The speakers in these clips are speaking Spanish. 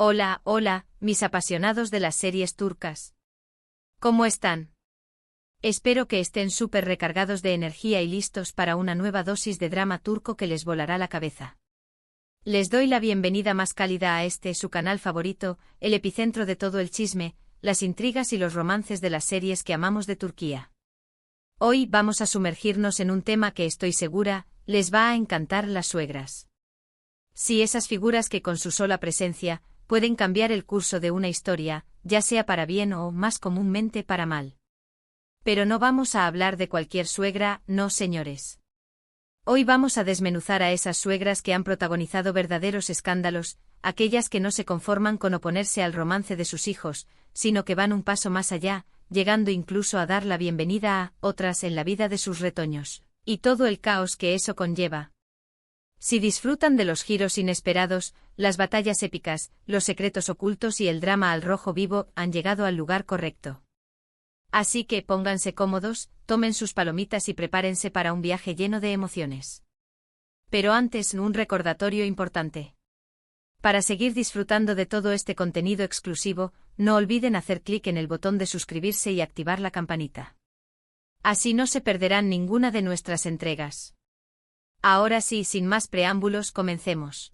Hola, hola, mis apasionados de las series turcas. ¿Cómo están? Espero que estén súper recargados de energía y listos para una nueva dosis de drama turco que les volará la cabeza. Les doy la bienvenida más cálida a su canal favorito, el epicentro de todo el chisme, las intrigas y los romances de las series que amamos de Turquía. Hoy vamos a sumergirnos en un tema que estoy segura, les va a encantar: las suegras. Sí, esas figuras que con su sola presencia pueden cambiar el curso de una historia, ya sea para bien o, más comúnmente, para mal. Pero no vamos a hablar de cualquier suegra, no señores. Hoy vamos a desmenuzar a esas suegras que han protagonizado verdaderos escándalos, aquellas que no se conforman con oponerse al romance de sus hijos, sino que van un paso más allá, llegando incluso a dar la bienvenida a otras en la vida de sus retoños, y todo el caos que eso conlleva. Si disfrutan de los giros inesperados, las batallas épicas, los secretos ocultos y el drama al rojo vivo, han llegado al lugar correcto. Así que pónganse cómodos, tomen sus palomitas y prepárense para un viaje lleno de emociones. Pero antes, un recordatorio importante. Para seguir disfrutando de todo este contenido exclusivo, no olviden hacer clic en el botón de suscribirse y activar la campanita. Así no se perderán ninguna de nuestras entregas. Ahora sí, sin más preámbulos, comencemos.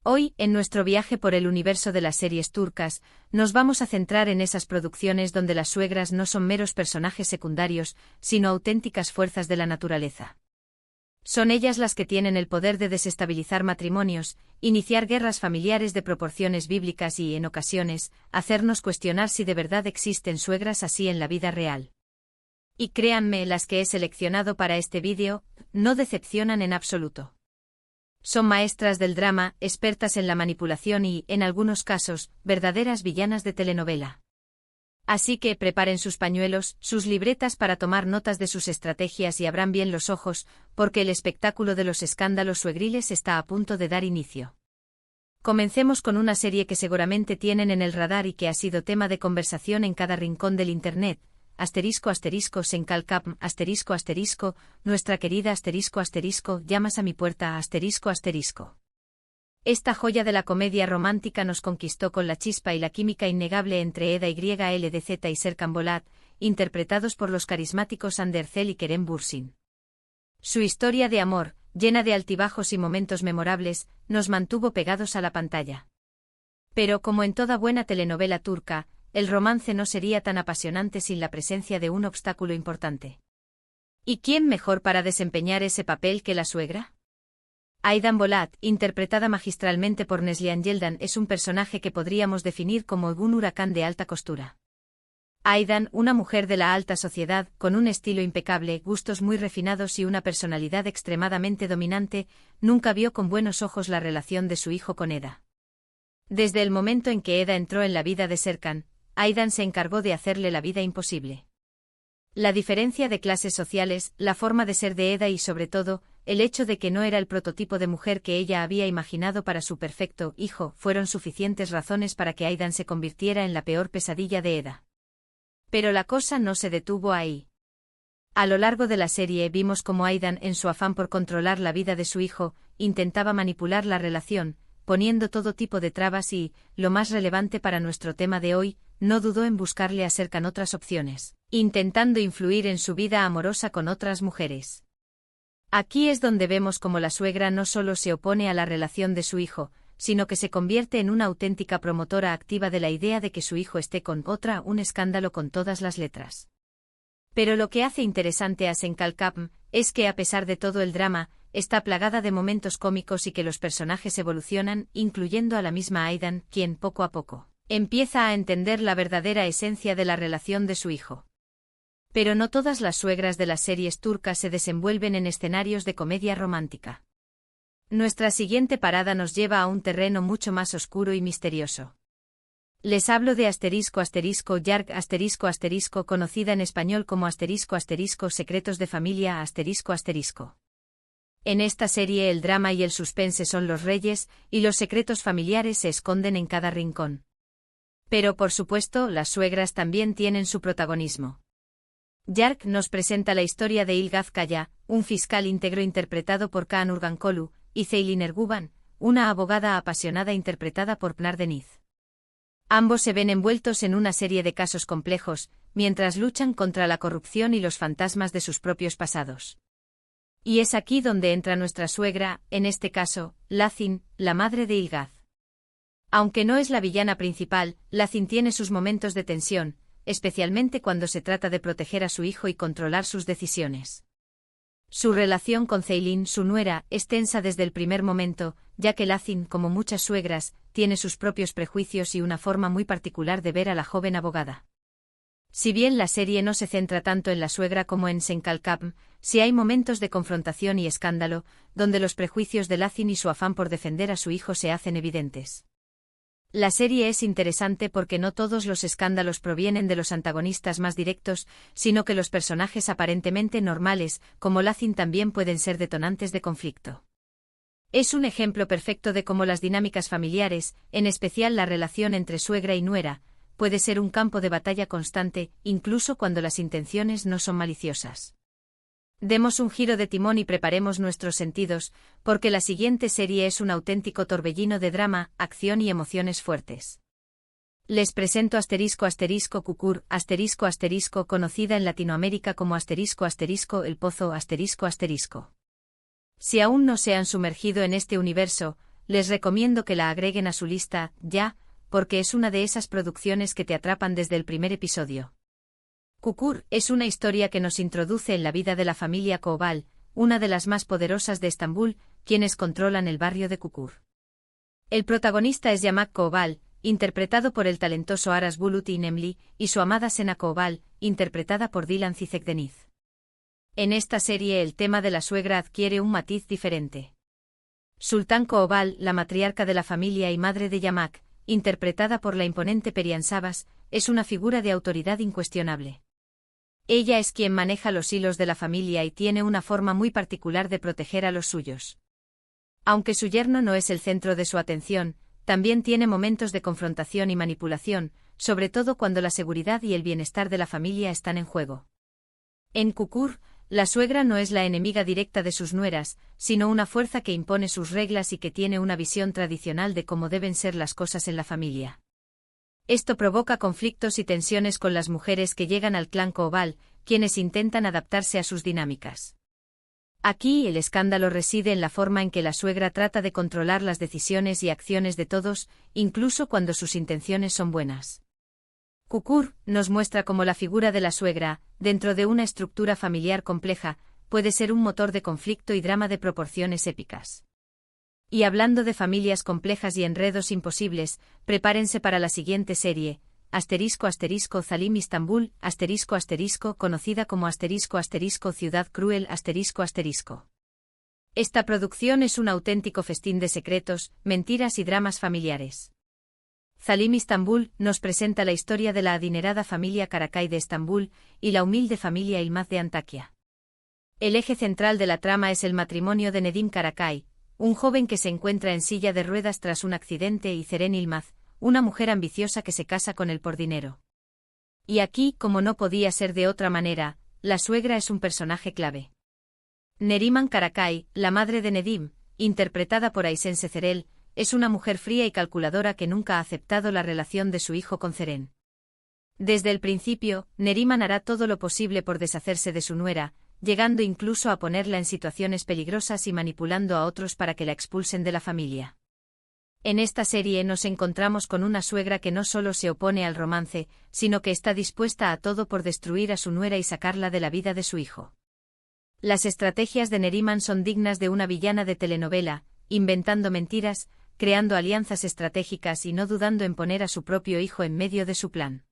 Hoy, en nuestro viaje por el universo de las series turcas, nos vamos a centrar en esas producciones donde las suegras no son meros personajes secundarios, sino auténticas fuerzas de la naturaleza. Son ellas las que tienen el poder de desestabilizar matrimonios, iniciar guerras familiares de proporciones bíblicas y, en ocasiones, hacernos cuestionar si de verdad existen suegras así en la vida real. Y créanme, las que he seleccionado para este vídeo no decepcionan en absoluto. Son maestras del drama, expertas en la manipulación y, en algunos casos, verdaderas villanas de telenovela. Así que preparen sus pañuelos, sus libretas para tomar notas de sus estrategias y abran bien los ojos, porque el espectáculo de los escándalos suegriles está a punto de dar inicio. Comencemos con una serie que seguramente tienen en el radar y que ha sido tema de conversación en cada rincón del Internet. Sencalcap, nuestra querida llamas a mi puerta, Esta joya de la comedia romántica nos conquistó con la chispa y la química innegable entre Eda YLDZ y Serkan Bolat, interpretados por los carismáticos Hande Erçel y Kerem Bürsin. Su historia de amor, llena de altibajos y momentos memorables, nos mantuvo pegados a la pantalla. Pero como en toda buena telenovela turca, el romance no sería tan apasionante sin la presencia de un obstáculo importante. ¿Y quién mejor para desempeñar ese papel que la suegra? Aydan Bolat, interpretada magistralmente por Neslihan Yeldan, es un personaje que podríamos definir como un huracán de alta costura. Aydan, una mujer de la alta sociedad, con un estilo impecable, gustos muy refinados y una personalidad extremadamente dominante, nunca vio con buenos ojos la relación de su hijo con Eda. Desde el momento en que Eda entró en la vida de Serkan, Aydan se encargó de hacerle la vida imposible. La diferencia de clases sociales, la forma de ser de Eda y sobre todo, el hecho de que no era el prototipo de mujer que ella había imaginado para su perfecto hijo, fueron suficientes razones para que Aydan se convirtiera en la peor pesadilla de Eda. Pero la cosa no se detuvo ahí. A lo largo de la serie vimos cómo Aydan, en su afán por controlar la vida de su hijo, intentaba manipular la relación, poniendo todo tipo de trabas y, lo más relevante para nuestro tema de hoy, no dudó en buscarle a Serkan otras opciones, intentando influir en su vida amorosa con otras mujeres. Aquí es donde vemos cómo la suegra no solo se opone a la relación de su hijo, sino que se convierte en una auténtica promotora activa de la idea de que su hijo esté con otra, un escándalo con todas las letras. Pero lo que hace interesante a Sencalcap es que, a pesar de todo el drama, está plagada de momentos cómicos y que los personajes evolucionan, incluyendo a la misma Aydan, quien, poco a poco, empieza a entender la verdadera esencia de la relación de su hijo. Pero no todas las suegras de las series turcas se desenvuelven en escenarios de comedia romántica. Nuestra siguiente parada nos lleva a un terreno mucho más oscuro y misterioso. Les hablo de Yark conocida en español como Secretos de Familia En esta serie el drama y el suspense son los reyes, y los secretos familiares se esconden en cada rincón. Pero por supuesto, las suegras también tienen su protagonismo. Yark nos presenta la historia de Ilgaz Kaya, un fiscal íntegro interpretado por Kaan Urgankolu, y Ceylin Erguvan, una abogada apasionada interpretada por Pnar Deniz. Ambos se ven envueltos en una serie de casos complejos, mientras luchan contra la corrupción y los fantasmas de sus propios pasados. Y es aquí donde entra nuestra suegra, en este caso, Lacin, la madre de Ilgaz. Aunque no es la villana principal, Lacin tiene sus momentos de tensión, especialmente cuando se trata de proteger a su hijo y controlar sus decisiones. Su relación con Ceylin, su nuera, es tensa desde el primer momento, ya que Lacin, como muchas suegras, tiene sus propios prejuicios y una forma muy particular de ver a la joven abogada. Si bien la serie no se centra tanto en la suegra como en Senkalkapm, sí hay momentos de confrontación y escándalo, donde los prejuicios de Lacin y su afán por defender a su hijo se hacen evidentes. La serie es interesante porque no todos los escándalos provienen de los antagonistas más directos, sino que los personajes aparentemente normales, como Lacin, también pueden ser detonantes de conflicto. Es un ejemplo perfecto de cómo las dinámicas familiares, en especial la relación entre suegra y nuera, puede ser un campo de batalla constante, incluso cuando las intenciones no son maliciosas. Demos un giro de timón y preparemos nuestros sentidos, porque la siguiente serie es un auténtico torbellino de drama, acción y emociones fuertes. Les presento **Kukur, conocida en Latinoamérica como **El Pozo **. Si aún no se han sumergido en este universo, les recomiendo que la agreguen a su lista, ya, porque es una de esas producciones que te atrapan desde el primer episodio. Kukur es una historia que nos introduce en la vida de la familia Koval, una de las más poderosas de Estambul, quienes controlan el barrio de Kukur. El protagonista es Yamak Koval, interpretado por el talentoso Aras Bulut Inemli, y su amada Sena Koval, interpretada por Dilan Cizek Deniz. En esta serie el tema de la suegra adquiere un matiz diferente. Sultan Koval, la matriarca de la familia y madre de Yamak, interpretada por la imponente Perihan Sabas, es una figura de autoridad incuestionable. Ella es quien maneja los hilos de la familia y tiene una forma muy particular de proteger a los suyos. Aunque su yerno no es el centro de su atención, también tiene momentos de confrontación y manipulación, sobre todo cuando la seguridad y el bienestar de la familia están en juego. En Kukur, la suegra no es la enemiga directa de sus nueras, sino una fuerza que impone sus reglas y que tiene una visión tradicional de cómo deben ser las cosas en la familia. Esto provoca conflictos y tensiones con las mujeres que llegan al clan Koval, quienes intentan adaptarse a sus dinámicas. Aquí el escándalo reside en la forma en que la suegra trata de controlar las decisiones y acciones de todos, incluso cuando sus intenciones son buenas. Kukur nos muestra cómo la figura de la suegra, dentro de una estructura familiar compleja, puede ser un motor de conflicto y drama de proporciones épicas. Y hablando de familias complejas y enredos imposibles, prepárense para la siguiente serie, **Zalim Istanbul, conocida como **Ciudad Cruel **. Esta producción es un auténtico festín de secretos, mentiras y dramas familiares. Zalim Istanbul nos presenta la historia de la adinerada familia Karakay de Estambul y la humilde familia Ilmaz de Antakya. El eje central de la trama es el matrimonio de Nedim Karakay, un joven que se encuentra en silla de ruedas tras un accidente, y Ceren Ilmaz, una mujer ambiciosa que se casa con él por dinero. Y aquí, como no podía ser de otra manera, la suegra es un personaje clave. Neriman Karakay, la madre de Nedim, interpretada por Aysen Secerel, es una mujer fría y calculadora que nunca ha aceptado la relación de su hijo con Ceren. Desde el principio, Neriman hará todo lo posible por deshacerse de su nuera, llegando incluso a ponerla en situaciones peligrosas y manipulando a otros para que la expulsen de la familia. En esta serie nos encontramos con una suegra que no solo se opone al romance, sino que está dispuesta a todo por destruir a su nuera y sacarla de la vida de su hijo. Las estrategias de Neriman son dignas de una villana de telenovela, inventando mentiras, creando alianzas estratégicas y no dudando en poner a su propio hijo en medio de su plan.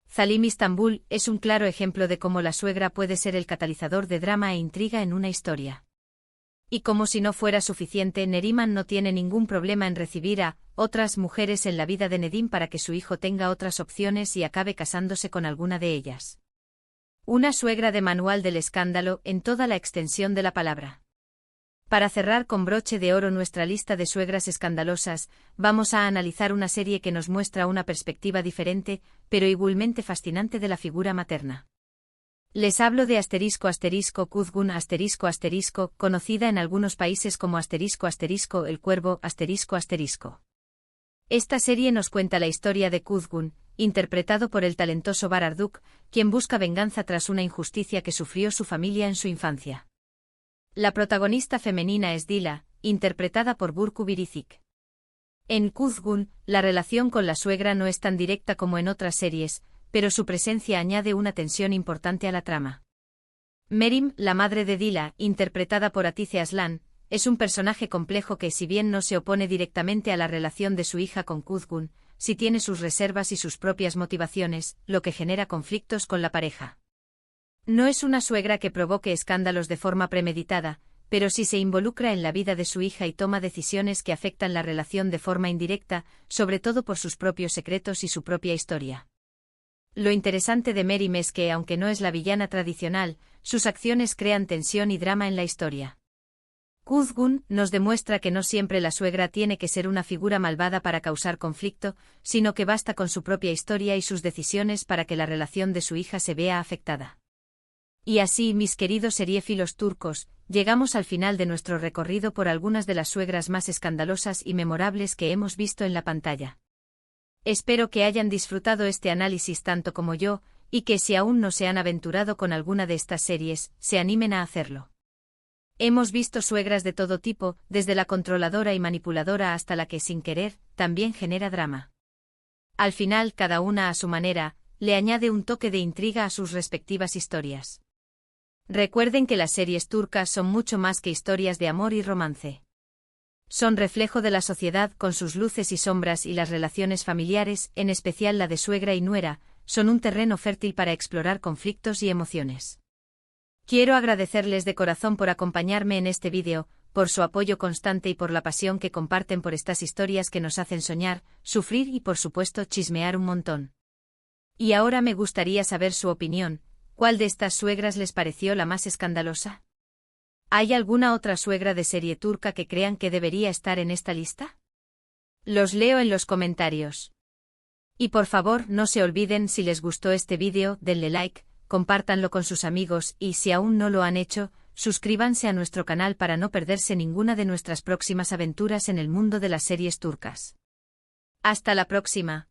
Zalim Istanbul es un claro ejemplo de cómo la suegra puede ser el catalizador de drama e intriga en una historia. Y como si no fuera suficiente, Neriman no tiene ningún problema en recibir a otras mujeres en la vida de Nedim para que su hijo tenga otras opciones y acabe casándose con alguna de ellas. Una suegra de manual del escándalo en toda la extensión de la palabra. Para cerrar con broche de oro nuestra lista de suegras escandalosas, vamos a analizar una serie que nos muestra una perspectiva diferente, pero igualmente fascinante de la figura materna. Les hablo de **Kuzgun**, conocida en algunos países como **El Cuervo**. Esta serie nos cuenta la historia de Kuzgun, interpretado por el talentoso Bararduk, quien busca venganza tras una injusticia que sufrió su familia en su infancia. La protagonista femenina es Dila, interpretada por Burcu Biricik. En Kuzgun, la relación con la suegra no es tan directa como en otras series, pero su presencia añade una tensión importante a la trama. Merim, la madre de Dila, interpretada por Atice Aslan, es un personaje complejo que, si bien no se opone directamente a la relación de su hija con Kuzgun, sí tiene sus reservas y sus propias motivaciones, lo que genera conflictos con la pareja. No es una suegra que provoque escándalos de forma premeditada, pero sí se involucra en la vida de su hija y toma decisiones que afectan la relación de forma indirecta, sobre todo por sus propios secretos y su propia historia. Lo interesante de Merim es que, aunque no es la villana tradicional, sus acciones crean tensión y drama en la historia. Kuzgun nos demuestra que no siempre la suegra tiene que ser una figura malvada para causar conflicto, sino que basta con su propia historia y sus decisiones para que la relación de su hija se vea afectada. Y así, mis queridos seriéfilos turcos, llegamos al final de nuestro recorrido por algunas de las suegras más escandalosas y memorables que hemos visto en la pantalla. Espero que hayan disfrutado este análisis tanto como yo, y que si aún no se han aventurado con alguna de estas series, se animen a hacerlo. Hemos visto suegras de todo tipo, desde la controladora y manipuladora hasta la que, sin querer, también genera drama. Al final, cada una a su manera, le añade un toque de intriga a sus respectivas historias. Recuerden que las series turcas son mucho más que historias de amor y romance. Son reflejo de la sociedad con sus luces y sombras, y las relaciones familiares, en especial la de suegra y nuera, son un terreno fértil para explorar conflictos y emociones. Quiero agradecerles de corazón por acompañarme en este vídeo, por su apoyo constante y por la pasión que comparten por estas historias que nos hacen soñar, sufrir y por supuesto chismear un montón. Y ahora me gustaría saber su opinión. ¿Cuál de estas suegras les pareció la más escandalosa? ¿Hay alguna otra suegra de serie turca que crean que debería estar en esta lista? Los leo en los comentarios. Y por favor, no se olviden, si les gustó este vídeo, denle like, compártanlo con sus amigos y, si aún no lo han hecho, suscríbanse a nuestro canal para no perderse ninguna de nuestras próximas aventuras en el mundo de las series turcas. Hasta la próxima.